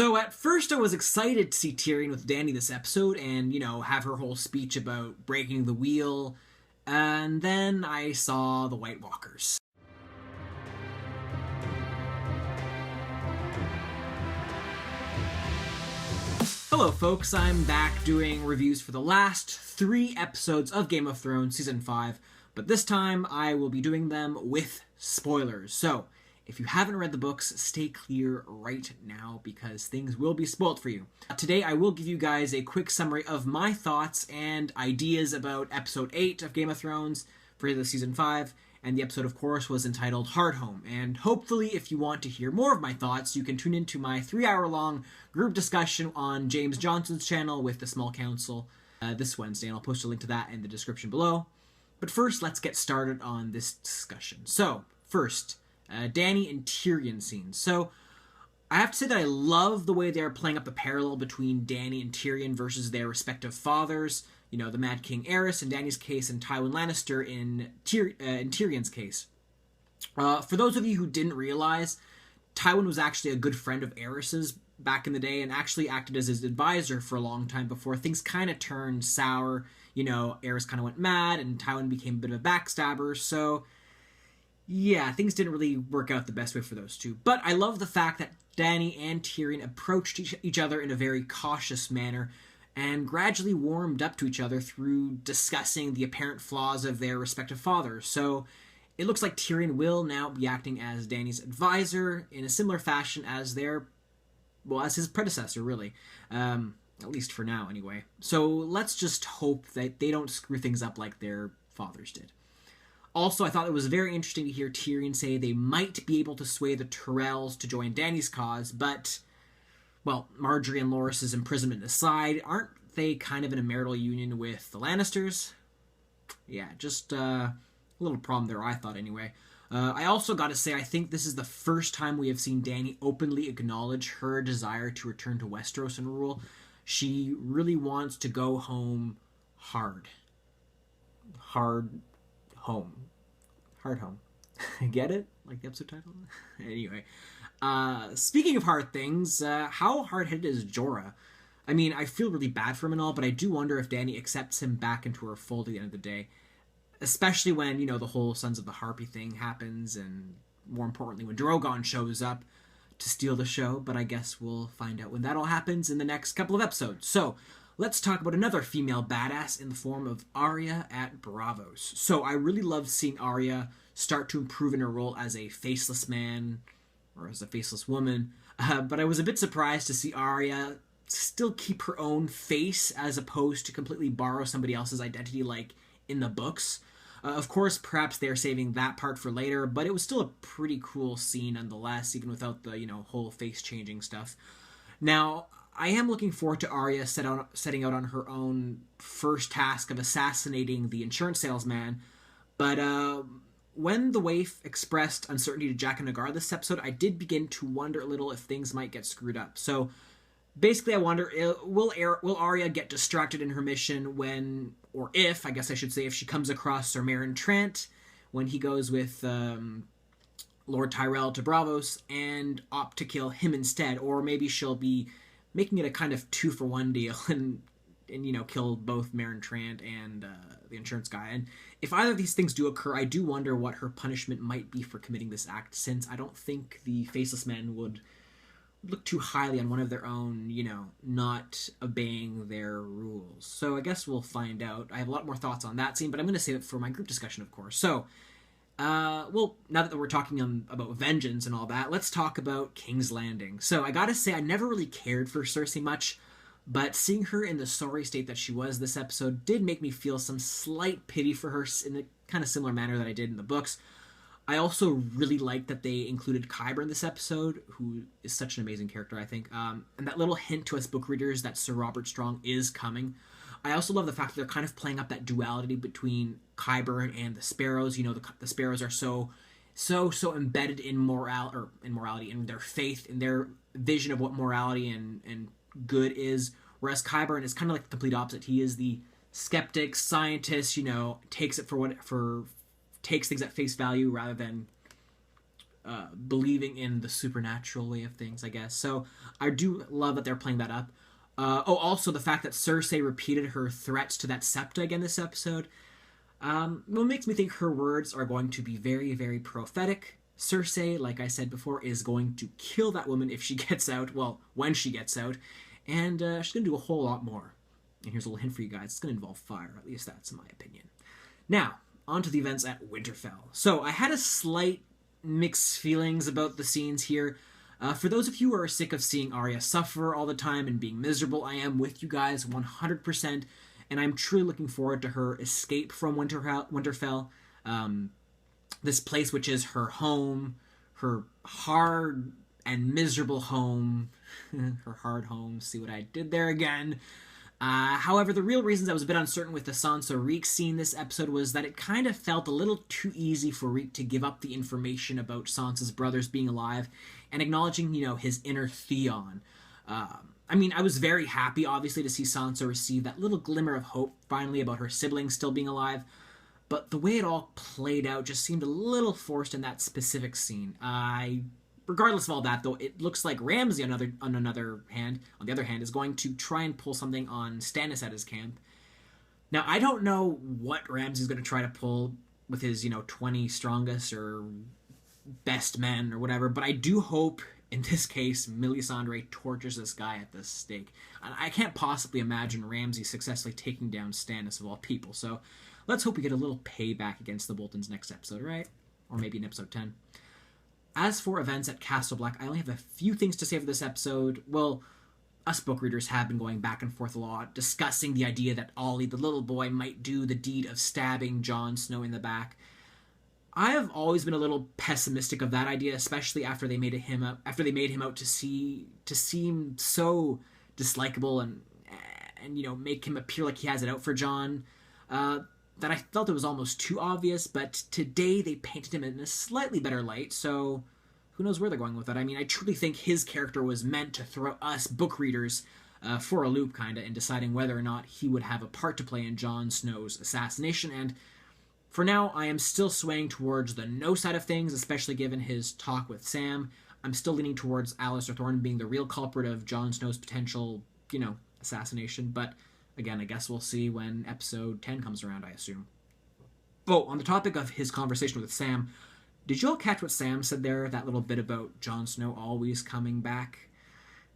So at first I was excited to see Tyrion with Danny this episode and, have her whole speech about breaking the wheel. And then I saw the White Walkers. Hello folks, I'm back doing reviews for the last 3 episodes of Game of Thrones Season 5, but this time I will be doing them with spoilers. So, if you haven't read the books, stay clear right now because things will be spoiled for you. Today I will give you guys a quick summary of my thoughts and ideas about Episode 8 of Game of Thrones for the Season 5, and the episode, of course, was entitled Hardhome. And hopefully, if you want to hear more of my thoughts, you can tune into my 3-hour-long group discussion on James Johnson's channel with the Small Council this Wednesday, and I'll post a link to that in the description below. But first, let's get started on this discussion. So, first, Danny and Tyrion scenes. So, I have to say that I love the way they're playing up the parallel between Danny and Tyrion versus their respective fathers. The Mad King Aerys in Danny's case and Tywin Lannister in Tyrion's case. For those of you who didn't realize, Tywin was actually a good friend of Aerys's back in the day and actually acted as his advisor for a long time before things kind of turned sour. Aerys kind of went mad and Tywin became a bit of a backstabber, so yeah, things didn't really work out the best way for those two. But I love the fact that Danny and Tyrion approached each other in a very cautious manner and gradually warmed up to each other through discussing the apparent flaws of their respective fathers. So it looks like Tyrion will now be acting as Danny's advisor in a similar fashion as as his predecessor, really. At least for now, anyway. So let's just hope that they don't screw things up like their fathers did. Also, I thought it was very interesting to hear Tyrion say they might be able to sway the Tyrells to join Danny's cause, but, well, Marjorie and Loras's imprisonment aside, aren't they kind of in a marital union with the Lannisters? Yeah, just a little problem there, I thought, anyway. I also gotta say, I think this is the first time we have seen Danny openly acknowledge her desire to return to Westeros and rule. She really wants to go home hard. Hardhome. Get it? Like the episode title? Anyway. Speaking of hard things, how hard-headed is Jorah? I mean, I feel really bad for him and all, but I do wonder if Danny accepts him back into her fold at the end of the day. Especially when, the whole Sons of the Harpy thing happens, and more importantly, when Drogon shows up to steal the show, but I guess we'll find out when that all happens in the next couple of episodes. So, let's talk about another female badass in the form of Arya at Braavos. So, I really loved seeing Arya start to improve in her role as a faceless man, or as a faceless woman, but I was a bit surprised to see Arya still keep her own face as opposed to completely borrow somebody else's identity like in the books. Of course, perhaps they're saving that part for later, but it was still a pretty cool scene nonetheless, even without the, whole face-changing stuff. Now, I am looking forward to Arya setting out on her own first task of assassinating the insurance salesman, but when the waif expressed uncertainty to Jack and Nagar this episode, I did begin to wonder a little if things might get screwed up. So, basically, I wonder, will Arya get distracted in her mission when, or if, I guess I should say, if she comes across Sir Meryn Trant when he goes with Lord Tyrell to Braavos and opt to kill him instead, or maybe she'll be making it a kind of 2-for-1 deal and kill both Meryn Trant and the insurance guy. And if either of these things do occur, I do wonder what her punishment might be for committing this act, since I don't think the Faceless Men would look too highly on one of their own, not obeying their rules. So I guess we'll find out. I have a lot more thoughts on that scene, but I'm going to save it for my group discussion, of course. So, now that we're talking about vengeance and all that, let's talk about King's Landing. So I gotta say, I never really cared for Cersei much, but seeing her in the sorry state that she was this episode did make me feel some slight pity for her in a kind of similar manner that I did in the books. I also really like that they included Qyburn in this episode, who is such an amazing character, I think. And that little hint to us book readers that Sir Robert Strong is coming. I also love the fact that they're kind of playing up that duality between Qyburn and the Sparrows. The Sparrows are so embedded in morality, in their faith, in their vision of what morality and good is. Whereas Qyburn is kind of like the complete opposite. He is the skeptic, scientist, takes things at face value rather than believing in the supernatural way of things, I guess. So I do love that they're playing that up. Also the fact that Cersei repeated her threats to that septa again this episode. What makes me think her words are going to be very, very prophetic. Cersei, like I said before, is going to kill that woman if she gets out. Well, when she gets out. And she's going to do a whole lot more. And here's a little hint for you guys. It's going to involve fire. At least that's my opinion. Now, on to the events at Winterfell. So, I had a slight mixed feelings about the scenes here. For those of you who are sick of seeing Arya suffer all the time and being miserable, I am with you guys 100%. And I'm truly looking forward to her escape from Winterfell. This place which is her home, her hard and miserable home, her hard home, see what I did there again. However, the real reasons I was a bit uncertain with the Sansa Reek scene this episode was that it kind of felt a little too easy for Reek to give up the information about Sansa's brothers being alive and acknowledging, his inner Theon. I was very happy, obviously, to see Sansa receive that little glimmer of hope finally about her siblings still being alive. But the way it all played out just seemed a little forced in that specific scene. Regardless of all that, though, it looks like Ramsay, on the other hand, is going to try and pull something on Stannis at his camp. Now, I don't know what Ramsay's going to try to pull with his, 20 strongest or best men or whatever, but I do hope, in this case, Melisandre tortures this guy at the stake. I can't possibly imagine Ramsay successfully taking down Stannis of all people, so let's hope we get a little payback against the Boltons next episode, right? Or maybe in episode 10. As for events at Castle Black, I only have a few things to say for this episode. Well, us book readers have been going back and forth a lot, discussing the idea that Ollie, the little boy, might do the deed of stabbing Jon Snow in the back. I have always been a little pessimistic of that idea, especially after they made him out to seem so dislikable and make him appear like he has it out for Jon. That I felt it was almost too obvious, but today they painted him in a slightly better light, so who knows where they're going with that. I truly think his character was meant to throw us book readers for a loop, kinda, in deciding whether or not he would have a part to play in Jon Snow's assassination, and for now, I am still swaying towards the no side of things, especially given his talk with Sam. I'm still leaning towards Alistair Thorne being the real culprit of Jon Snow's potential, assassination, but again, I guess we'll see when episode 10 comes around, I assume. Oh, on the topic of his conversation with Sam, did you all catch what Sam said there? That little bit about Jon Snow always coming back?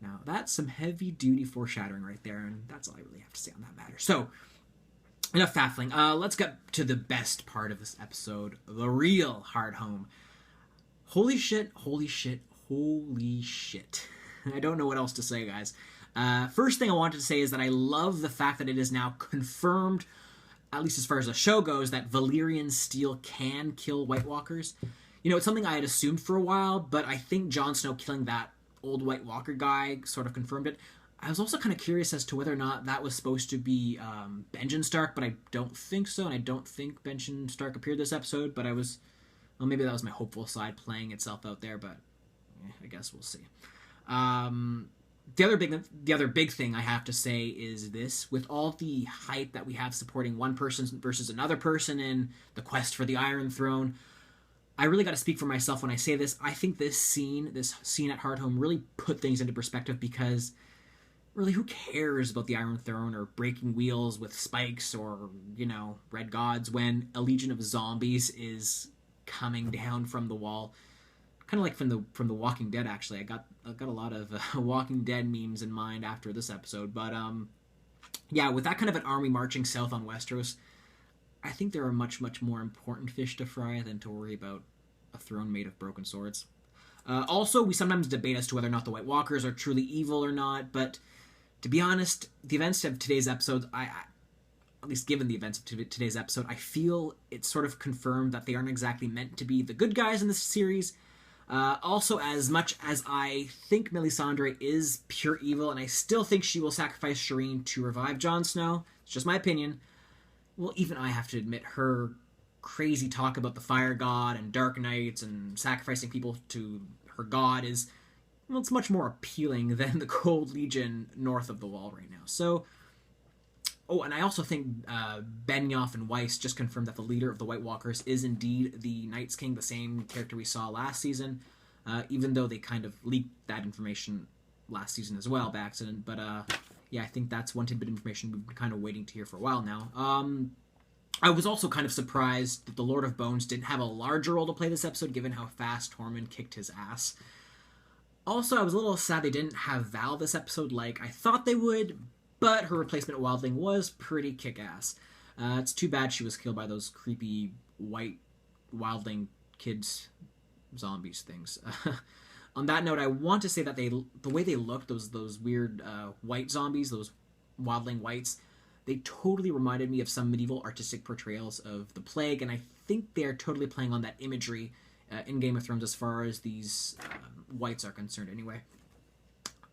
Now, that's some heavy-duty foreshadowing right there, and that's all I really have to say on that matter. So, enough faffling. Let's get to the best part of this episode, the real Hardhome. Holy shit, holy shit, holy shit. I don't know what else to say, guys. First thing I wanted to say is that I love the fact that it is now confirmed, at least as far as the show goes, that Valyrian steel can kill White Walkers. It's something I had assumed for a while, but I think Jon Snow killing that old White Walker guy sort of confirmed it. I was also kind of curious as to whether or not that was supposed to be Benjen Stark, but I don't think so, and I don't think Benjen Stark appeared this episode, but maybe that was my hopeful side playing itself out there, but I guess we'll see. The other big thing I have to say is this: with all the hype that we have supporting one person versus another person in the quest for the Iron Throne, I really got to speak for myself when I say this. I think this scene at Hardhome really put things into perspective, because really, who cares about the Iron Throne or breaking wheels with spikes or, red gods when a legion of zombies is coming down from the wall? Kind of like from the Walking Dead, actually. I got a lot of Walking Dead memes in mind after this episode, but yeah, with that kind of an army marching south on Westeros, I think there are much, much more important fish to fry than to worry about a throne made of broken swords. Also, we sometimes debate as to whether or not the White Walkers are truly evil or not, but to be honest, the events of today's episode, at least given the events of today's episode, I feel it's sort of confirmed that they aren't exactly meant to be the good guys in this series. Also, as much as I think Melisandre is pure evil, and I still think she will sacrifice Shireen to revive Jon Snow, it's just my opinion, well, even I have to admit her crazy talk about the Fire God and Dark Knights and sacrificing people to her god is, well, it's much more appealing than the Cold Legion north of the Wall right now. So, Oh, and I also think Benioff and Weiss just confirmed that the leader of the White Walkers is indeed the Night's King, the same character we saw last season, even though they kind of leaked that information last season as well by accident. But yeah, I think that's one tidbit of information we've been kind of waiting to hear for a while now. I was also kind of surprised that the Lord of Bones didn't have a larger role to play this episode, given how fast Tormund kicked his ass. Also, I was a little sad they didn't have Val this episode like I thought they would, but her replacement Wildling was pretty kick-ass. It's too bad she was killed by those creepy white Wildling kids, zombies things. On that note, I want to say that the way they looked, those weird white zombies, those Wildling whites, they totally reminded me of some medieval artistic portrayals of the plague, and I think they're totally playing on that imagery in Game of Thrones as far as these whites are concerned anyway.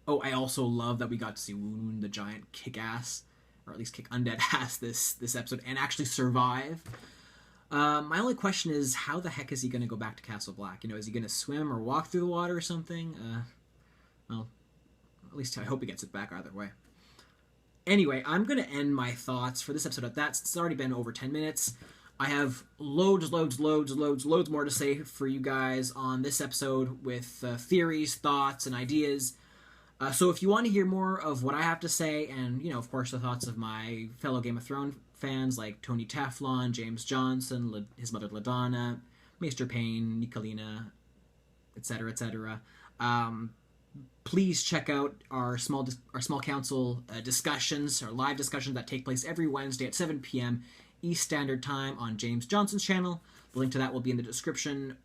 Oh, I also love that we got to see Woon the Giant kick ass, or at least kick undead ass this episode, and actually survive. My only question is, how the heck is he going to go back to Castle Black? You know, is he going to swim or walk through the water or something? Well, at least I hope he gets it back either way. Anyway, I'm going to end my thoughts for this episode at that. It's already been over 10 minutes. I have loads more to say for you guys on this episode with theories, thoughts, and ideas. So if you want to hear more of what I have to say, and, you know, of course, the thoughts of my fellow Game of Thrones fans like Tony Teflon, James Johnson, his mother LaDonna, Maester Payne, Nicolina, etc., please check out our small council discussions, our live discussions that take place every Wednesday at 7 p.m. East Standard Time on James Johnson's channel. The link to that will be in the description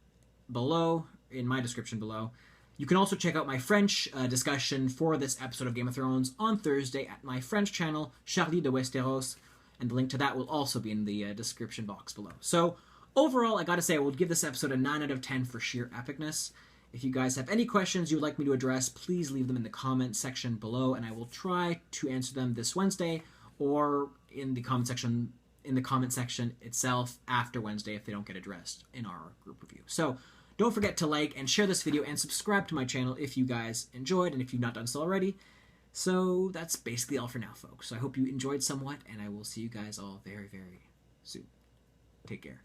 below, in my description below. You can also check out my French discussion for this episode of Game of Thrones on Thursday at my French channel, Charlie de Westeros, and the link to that will also be in the description box below. So, overall, I gotta say, I would give this episode a 9 out of 10 for sheer epicness. If you guys have any questions you would like me to address, please leave them in the comment section below, and I will try to answer them this Wednesday, or in the comment section itself after Wednesday if they don't get addressed in our group review. So, don't forget to like and share this video and subscribe to my channel if you guys enjoyed and if you've not done so already. So that's basically all for now, folks. So I hope you enjoyed somewhat, and I will see you guys all very, very soon. Take care.